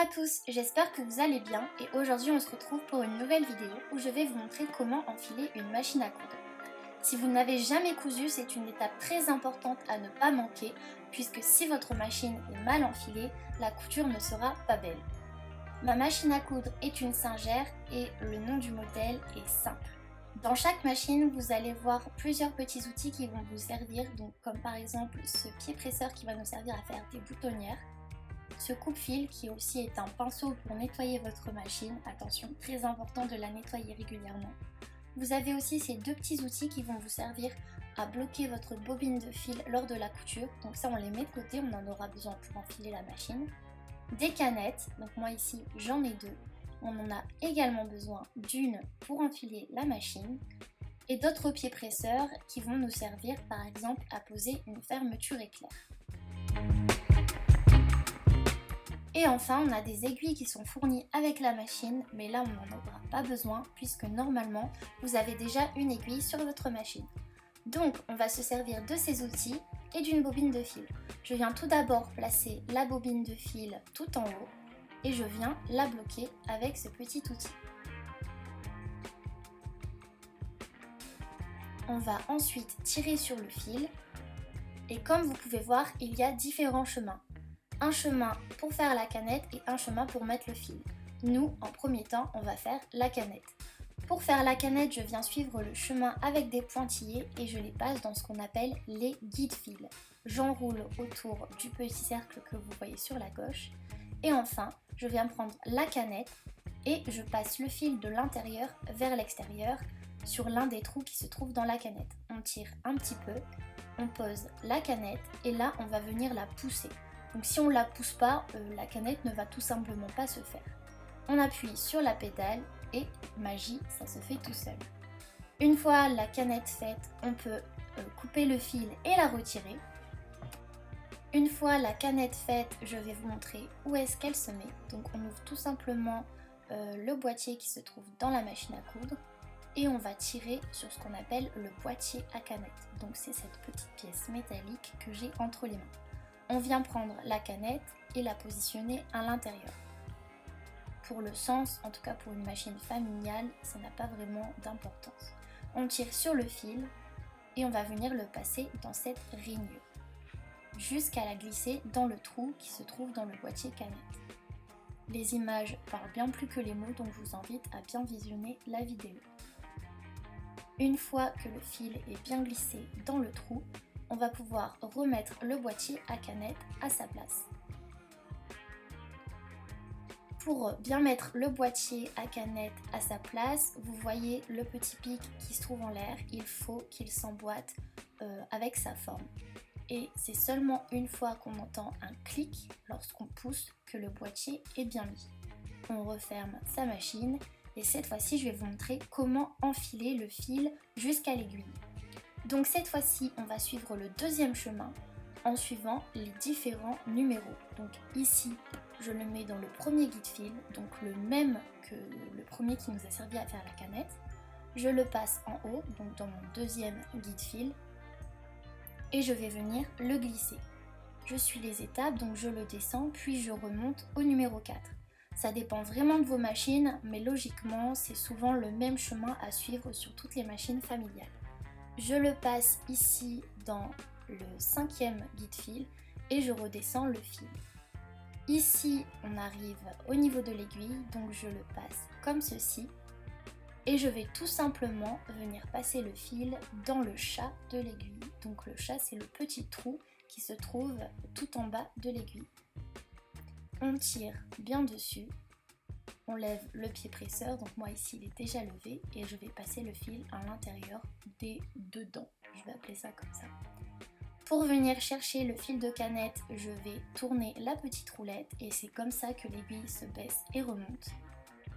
à tous, j'espère que vous allez bien et aujourd'hui on se retrouve pour une nouvelle vidéo où je vais vous montrer comment enfiler une machine à coudre. Si vous n'avez jamais cousu, c'est une étape très importante à ne pas manquer puisque si votre machine est mal enfilée, la couture ne sera pas belle. Ma machine à coudre est une Singer et le nom du modèle est simple. Dans chaque machine, vous allez voir plusieurs petits outils qui vont vous servir, donc comme par exemple ce pied presseur qui va nous servir à faire des boutonnières. Ce coupe-fil qui aussi est un pinceau pour nettoyer votre machine, attention, très important de la nettoyer régulièrement. Vous avez aussi ces deux petits outils qui vont vous servir à bloquer votre bobine de fil lors de la couture, donc ça on les met de côté, on en aura besoin pour enfiler la machine. Des canettes, donc moi ici j'en ai deux, on en a également besoin d'une pour enfiler la machine, et d'autres pieds presseurs qui vont nous servir par exemple à poser une fermeture éclair. Et enfin, on a des aiguilles qui sont fournies avec la machine, mais là on n'en aura pas besoin puisque normalement vous avez déjà une aiguille sur votre machine. Donc on va se servir de ces outils et d'une bobine de fil. Je viens tout d'abord placer la bobine de fil tout en haut et je viens la bloquer avec ce petit outil. On va ensuite tirer sur le fil et comme vous pouvez voir, il y a différents chemins. Un chemin pour faire la canette et un chemin pour mettre le fil. Nous, en premier temps, on va faire la canette. Pour faire la canette, je viens suivre le chemin avec des pointillés et je les passe dans ce qu'on appelle les guide-fils. J'enroule autour du petit cercle que vous voyez sur la gauche. Et enfin, je viens prendre la canette et je passe le fil de l'intérieur vers l'extérieur sur l'un des trous qui se trouve dans la canette. On tire un petit peu, on pose la canette et là, on va venir la pousser. Donc si on ne la pousse pas, la canette ne va tout simplement pas se faire. On appuie sur la pédale et magie, ça se fait tout seul. Une fois la canette faite, on peut couper le fil et la retirer. Une fois la canette faite, je vais vous montrer où est-ce qu'elle se met. Donc on ouvre tout simplement le boîtier qui se trouve dans la machine à coudre et on va tirer sur ce qu'on appelle le boîtier à canette. Donc c'est cette petite pièce métallique que j'ai entre les mains. On vient prendre la canette et la positionner à l'intérieur. Pour le sens, en tout cas pour une machine familiale, ça n'a pas vraiment d'importance. On tire sur le fil et on va venir le passer dans cette rainure jusqu'à la glisser dans le trou qui se trouve dans le boîtier canette. Les images parlent bien plus que les mots, donc je vous invite à bien visionner la vidéo. Une fois que le fil est bien glissé dans le trou, on va pouvoir remettre le boîtier à canette à sa place. Pour bien mettre le boîtier à canette à sa place, vous voyez le petit pic qui se trouve en l'air, il faut qu'il s'emboîte avec sa forme. Et c'est seulement une fois qu'on entend un clic lorsqu'on pousse que le boîtier est bien mis. On referme sa machine et cette fois-ci je vais vous montrer comment enfiler le fil jusqu'à l'aiguille. Donc cette fois-ci, on va suivre le deuxième chemin en suivant les différents numéros. Donc ici, je le mets dans le premier guide-fil, donc le même que le premier qui nous a servi à faire la canette. Je le passe en haut, donc dans mon deuxième guide-fil, et je vais venir le glisser. Je suis les étapes, donc je le descends, puis je remonte au numéro 4. Ça dépend vraiment de vos machines, mais logiquement, c'est souvent le même chemin à suivre sur toutes les machines familiales. Je le passe ici dans le cinquième guide-fil et je redescends le fil. Ici, on arrive au niveau de l'aiguille, donc je le passe comme ceci. Et je vais tout simplement venir passer le fil dans le chat de l'aiguille. Donc le chat, c'est le petit trou qui se trouve tout en bas de l'aiguille. On tire bien dessus. On lève le pied presseur, donc moi ici il est déjà levé et je vais passer le fil à l'intérieur des deux dents, je vais appeler ça comme ça. Pour venir chercher le fil de canette, je vais tourner la petite roulette et c'est comme ça que l'aiguille se baisse et remonte.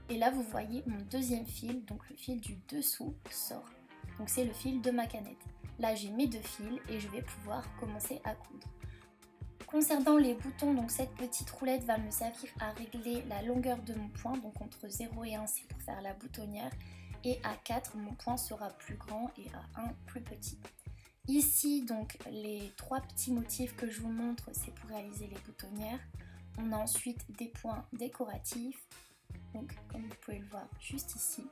Et là vous voyez mon deuxième fil, donc le fil du dessous sort, donc c'est le fil de ma canette. Là j'ai mes deux fils et je vais pouvoir commencer à coudre. Concernant les boutons, donc cette petite roulette va me servir à régler la longueur de mon point, donc entre 0 et 1 c'est pour faire la boutonnière et à 4 mon point sera plus grand et à 1 plus petit. Ici donc les trois petits motifs que je vous montre c'est pour réaliser les boutonnières. On a ensuite des points décoratifs, donc comme vous pouvez le voir juste ici.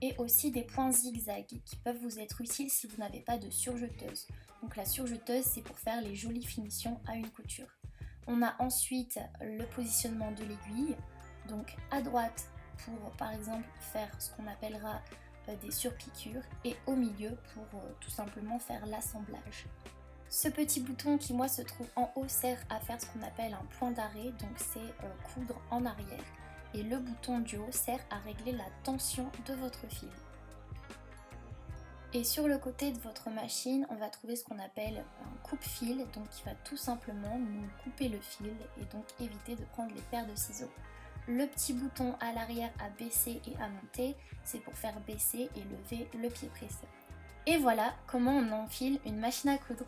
Et aussi des points zigzag qui peuvent vous être utiles si vous n'avez pas de surjeteuse. Donc la surjeteuse, c'est pour faire les jolies finitions à une couture. On a ensuite le positionnement de l'aiguille, donc à droite pour par exemple faire ce qu'on appellera des surpiqûres et au milieu pour tout simplement faire l'assemblage. Ce petit bouton qui moi se trouve en haut sert à faire ce qu'on appelle un point d'arrêt, donc c'est coudre en arrière. Et le bouton du haut sert à régler la tension de votre fil. Et sur le côté de votre machine, on va trouver ce qu'on appelle un coupe-fil, donc qui va tout simplement nous couper le fil et donc éviter de prendre les paires de ciseaux. Le petit bouton à l'arrière à baisser et à monter, c'est pour faire baisser et lever le pied pressé. Et voilà comment on enfile une machine à coudre.